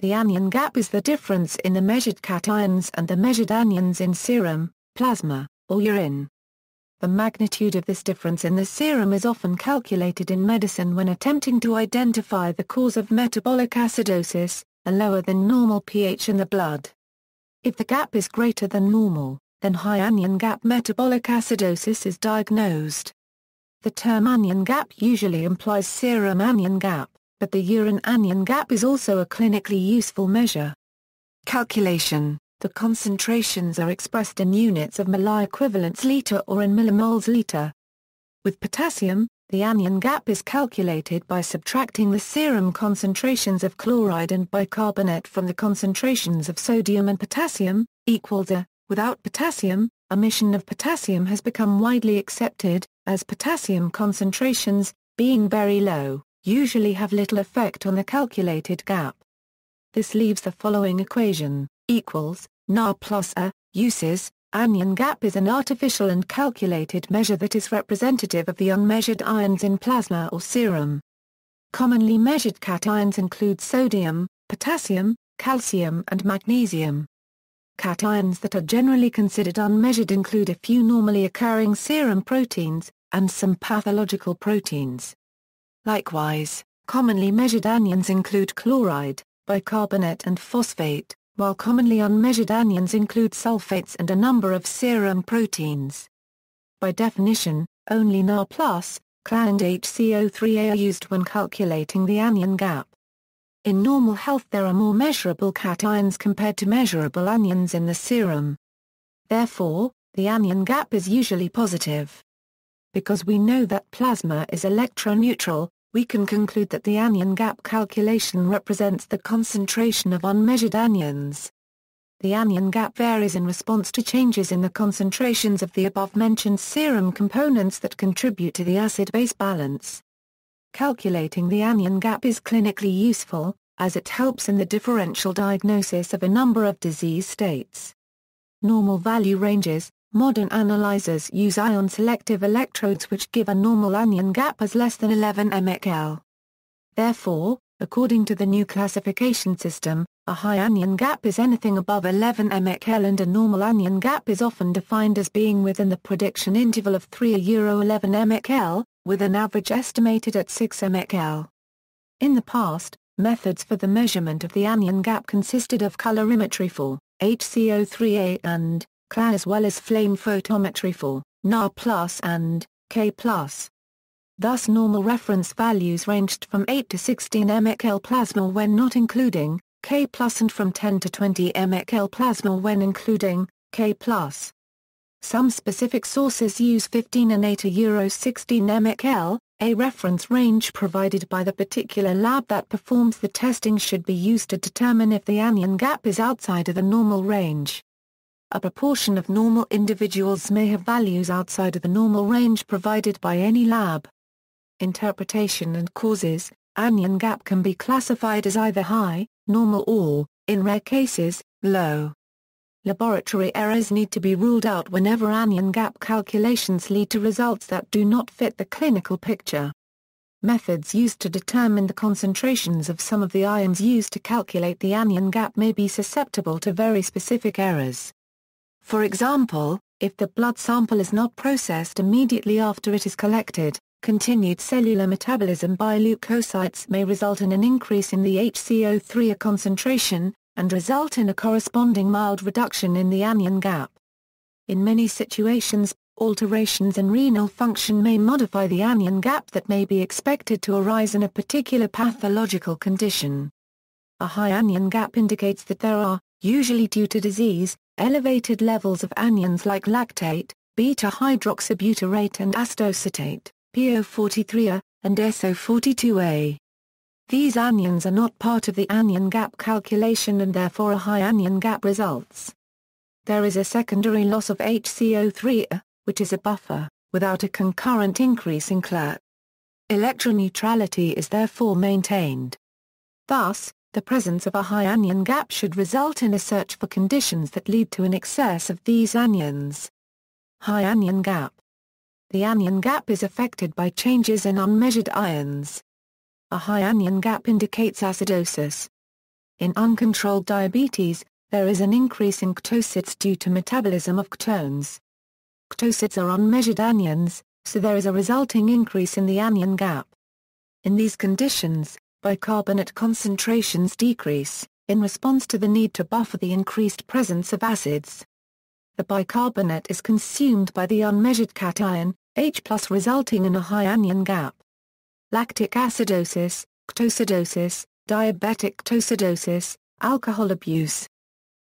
The anion gap is the difference in the measured cations and the measured anions in serum, plasma, or urine. The magnitude of this difference in the serum is often calculated in medicine when attempting to identify the cause of metabolic acidosis, a lower than normal pH in the blood. If the gap is greater than normal, then high anion gap metabolic acidosis is diagnosed. The term anion gap usually implies serum anion gap, but the urine anion gap is also a clinically useful measure. Calculation: the concentrations are expressed in units of molar equivalents liter or in millimoles liter. With potassium, the anion gap is calculated by subtracting the serum concentrations of chloride and bicarbonate from the concentrations of sodium and potassium, equals A. Without potassium, omission of potassium has become widely accepted, as potassium concentrations, being very low, usually have little effect on the calculated gap. This leaves the following equation, equals, Na plus A. Uses: anion gap is an artificial and calculated measure that is representative of the unmeasured ions in plasma or serum. Commonly measured cations include sodium, potassium, calcium and magnesium. Cations that are generally considered unmeasured include a few normally occurring serum proteins, and some pathological proteins. Likewise, commonly measured anions include chloride, bicarbonate and phosphate, while commonly unmeasured anions include sulfates and a number of serum proteins. By definition, only Na+, Ca and HCO3A are used when calculating the anion gap. In normal health there are more measurable cations compared to measurable anions in the serum. Therefore, the anion gap is usually positive. Because we know that plasma is electroneutral, we can conclude that the anion gap calculation represents the concentration of unmeasured anions. The anion gap varies in response to changes in the concentrations of the above-mentioned serum components that contribute to the acid-base balance. Calculating the anion gap is clinically useful, as it helps in the differential diagnosis of a number of disease states. Normal value ranges: modern analyzers use ion-selective electrodes which give a normal anion gap as less than 11 mcl. Therefore, according to the new classification system, a high anion gap is anything above 11 mcl and a normal anion gap is often defined as being within the prediction interval of 3–11 mcl, with an average estimated at 6 mcl. In the past, methods for the measurement of the anion gap consisted of colorimetry for HCO3A and Ca as well as flame photometry for Na+ and K+. Thus normal reference values ranged from 8 to 16 mcl plasma when not including K+, and from 10 to 20 mcl plasma when including K+. Some specific sources use 15 and 8–16 mcl. A reference range provided by the particular lab that performs the testing should be used to determine if the anion gap is outside of the normal range. A proportion of normal individuals may have values outside of the normal range provided by any lab. Interpretation and causes: anion gap can be classified as either high, normal or, in rare cases, low. Laboratory errors need to be ruled out whenever anion gap calculations lead to results that do not fit the clinical picture. Methods used to determine the concentrations of some of the ions used to calculate the anion gap may be susceptible to very specific errors. For example, if the blood sample is not processed immediately after it is collected, continued cellular metabolism by leukocytes may result in an increase in the HCO3 concentration, and result in a corresponding mild reduction in the anion gap. In many situations, alterations in renal function may modify the anion gap that may be expected to arise in a particular pathological condition. A high anion gap indicates that there are, usually due to disease, elevated levels of anions like lactate, beta-hydroxybutyrate and acetoacetate, PO43A, and SO42A. These anions are not part of the anion gap calculation and therefore a high anion gap results. There is a secondary loss of HCO3A, which is a buffer, without a concurrent increase in Ca. Electroneutrality is therefore maintained. Thus, the presence of a high anion gap should result in a search for conditions that lead to an excess of these anions. High anion gap. The anion gap is affected by changes in unmeasured ions. A high anion gap indicates acidosis. In uncontrolled diabetes, there is an increase in ketosids due to metabolism of ketones. Ketosids are unmeasured anions, so there is a resulting increase in the anion gap. In these conditions, bicarbonate concentrations decrease, in response to the need to buffer the increased presence of acids. The bicarbonate is consumed by the unmeasured cation, H+, resulting in a high anion gap. Lactic acidosis, ketosidosis, diabetic ketoacidosis, alcohol abuse.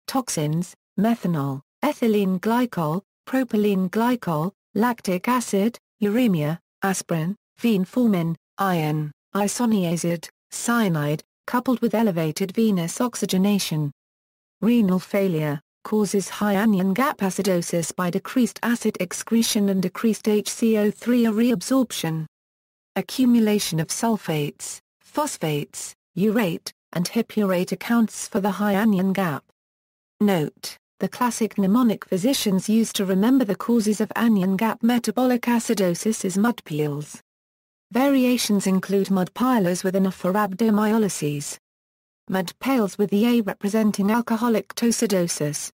Toxins, methanol, ethylene glycol, propylene glycol, lactic acid, uremia, aspirin, fenformin, iron, isoniazid, cyanide, coupled with elevated venous oxygenation. Renal failure causes high anion gap acidosis by decreased acid excretion and decreased HCO3 reabsorption. Accumulation of sulfates, phosphates, urate, and hippurate accounts for the high anion gap. Note: the classic mnemonic physicians use to remember the causes of anion gap metabolic acidosis is mudpils. Variations include mudpilers with an A for rhabdomyolyses. Mudpales with the A representing alcoholic ketoacidosis.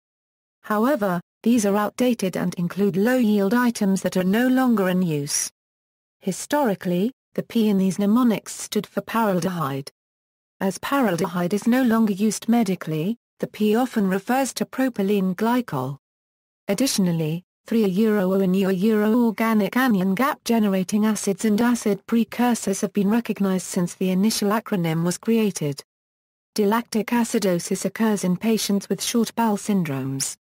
However, these are outdated and include low-yield items that are no longer in use. Historically, the P in these mnemonics stood for paraldehyde. As paraldehyde is no longer used medically, the P often refers to propylene glycol. Additionally, 3-Euro and organic anion gap-generating acids and acid precursors have been recognized since the initial acronym was created. Dilactic acidosis occurs in patients with short bowel syndromes.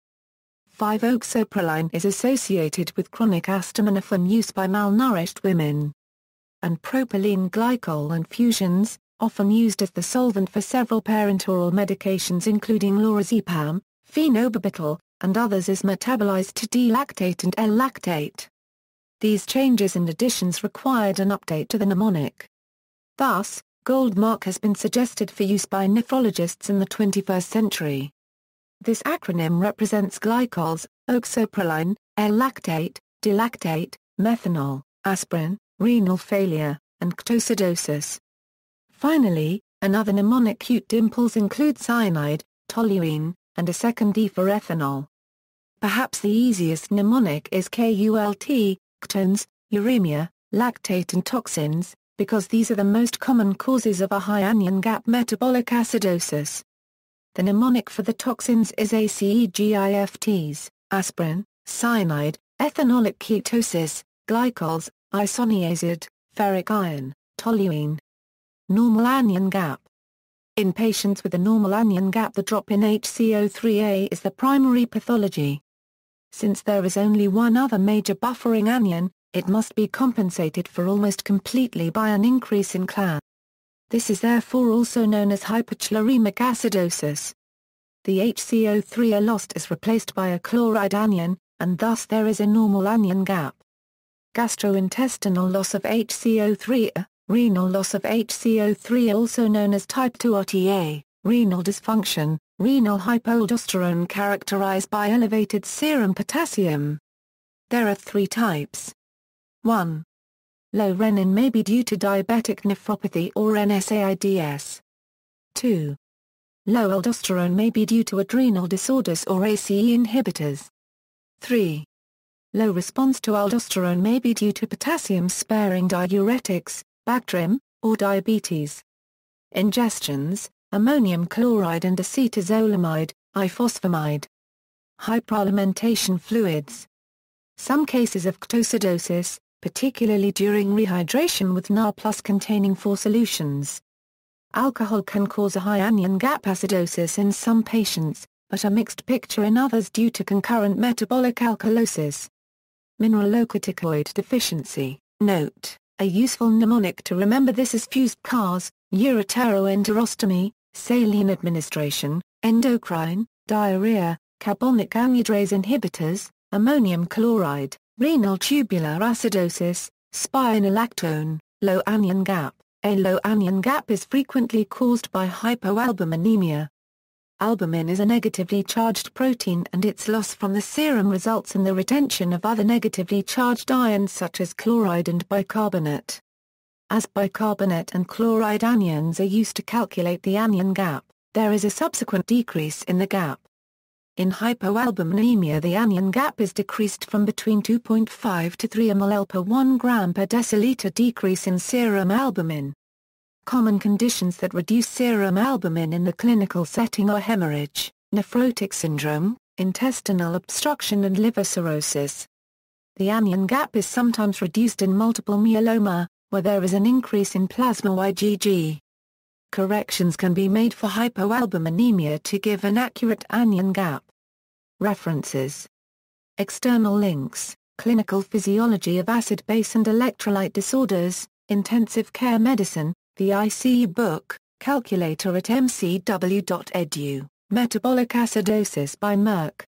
5-oxoproline is associated with chronic acetaminophen use by malnourished women. And propylene glycol infusions, often used as the solvent for several parenteral medications including lorazepam, phenobarbital, and others, is metabolized to D-lactate and L-lactate. These changes and additions required an update to the mnemonic. Thus, Goldmark has been suggested for use by nephrologists in the 21st century. This acronym represents glycols, oxoproline, L-lactate, D-lactate, methanol, aspirin, renal failure, and ketoacidosis. Finally, another mnemonic cute dimples include cyanide, toluene, and a second E for ethanol. Perhaps the easiest mnemonic is KULT, ketones, uremia, lactate and toxins, because these are the most common causes of a high anion gap metabolic acidosis. The mnemonic for the toxins is ACEGIFTs, aspirin, cyanide, ethanolic ketosis, glycols, isoniazid, ferric iron, toluene. Normal anion gap. In patients with a normal anion gap, the drop in HCO3A is the primary pathology. Since there is only one other major buffering anion, it must be compensated for almost completely by an increase in CLA. This is therefore also known as hyperchloremic acidosis. The HCO3A lost is replaced by a chloride anion, and thus there is a normal anion gap. Gastrointestinal loss of HCO3A, renal loss of HCO3, also known as type 2 RTA, renal dysfunction, renal hypoaldosterone characterized by elevated serum potassium. There are 3 types. 1. Low renin may be due to diabetic nephropathy or NSAIDs. 2. Low aldosterone may be due to adrenal disorders or ACE inhibitors. 3. Low response to aldosterone may be due to potassium-sparing diuretics, Bactrim, or diabetes. Ingestions, ammonium chloride and acetazolamide, ifosfamide. Hyperalimentation fluids. Some cases of ketoacidosis, particularly during rehydration with Na+ containing 4 solutions. Alcohol can cause a high anion gap acidosis in some patients, but a mixed picture in others due to concurrent metabolic alkalosis. Mineralocorticoid deficiency. Note: a useful mnemonic to remember this is fused CARS, ureteroenterostomy, saline administration, endocrine, diarrhea, carbonic anhydrase inhibitors, ammonium chloride, renal tubular acidosis, spironolactone, low anion gap. A low anion gap is frequently caused by hypoalbuminemia. Albumin is a negatively charged protein, and its loss from the serum results in the retention of other negatively charged ions such as chloride and bicarbonate. As bicarbonate and chloride anions are used to calculate the anion gap, there is a subsequent decrease in the gap. In hypoalbuminemia, the anion gap is decreased from between 2.5 to 3 ml per 1 gram per deciliter decrease in serum albumin. Common conditions that reduce serum albumin in the clinical setting are hemorrhage, nephrotic syndrome, intestinal obstruction and liver cirrhosis. The anion gap is sometimes reduced in multiple myeloma, where there is an increase in plasma IgG. Corrections can be made for hypoalbuminemia to give an accurate anion gap. References. External links: Clinical Physiology of Acid-Base and Electrolyte Disorders, Intensive Care Medicine, the ICU book, Calculator at mcw.edu, Metabolic Acidosis by Merck.